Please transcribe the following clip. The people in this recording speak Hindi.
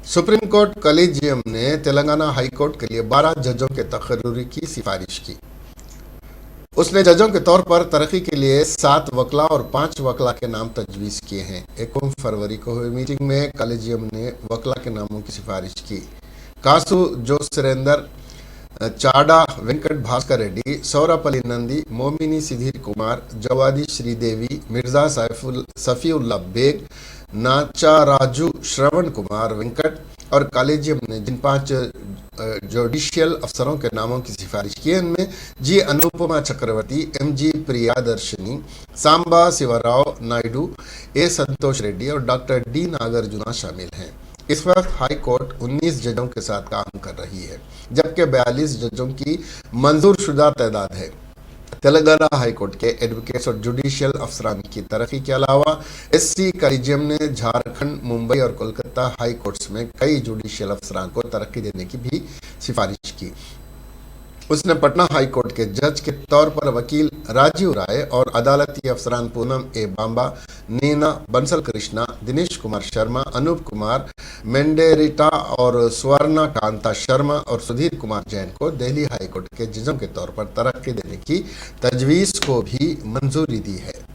सुप्रीम कोर्ट कॉलेजियम ने तेलंगाना हाई कोर्ट के लिए 12 जजों के तकर्रुरी की सिफारिश की। उसने जजों के तौर पर तरक्की के लिए 7 वकला और 5 वकला के नाम तजवीज़ किए हैं। 1 फरवरी को हुई मीटिंग में कॉलेजियम ने वकला के नामों की सिफारिश की। कासू जोसरेंदर, चाडा वेंकट भास्कर रेड्डी, सौरपल्ली नंदी, मोमिनी सिधीर कुमार, जवादी श्रीदेवी, मिर्जा सफीउल्ला बेग, नाचाराजू श्रवण कुमार वेंकट और कॉलेजियम ने जिन 5 जुडिशियल अफसरों के नामों की सिफारिश की है उनमें जी अनुपमा चक्रवर्ती, MG प्रियादर्शनी, सांबा शिवराव नायडू, ए संतोष रेड्डी और डॉक्टर D नागार्जुना शामिल हैं। इस वक्त हाई कोर्ट 19 जजों के साथ काम कर रही है, जबकि 42 जजों की मंजूर शुदा तादाद है। तेलंगाना हाई कोर्ट के एडवोकेट्स और जुडिशियल अफसरान की तरक्की के अलावा SC कॉलेजियम ने झारखंड, मुंबई और कोलकाता हाई कोर्ट्स में कई जुडिशियल अफसरान को तरक्की देने की भी सिफारिश की। उसने पटना हाई कोर्ट के जज के तौर पर वकील राजीव राय और अदालती अफसरान पूनम A बांबा, नीना बंसल कृष्णा, दिनेश कुमार शर्मा, अनूप कुमार मेंडेरिटा और स्वर्णा कांता शर्मा और सुधीर कुमार जैन को दिल्ली हाई कोर्ट के जजों के तौर पर तरक्की देने की तजवीज़ को भी मंजूरी दी है।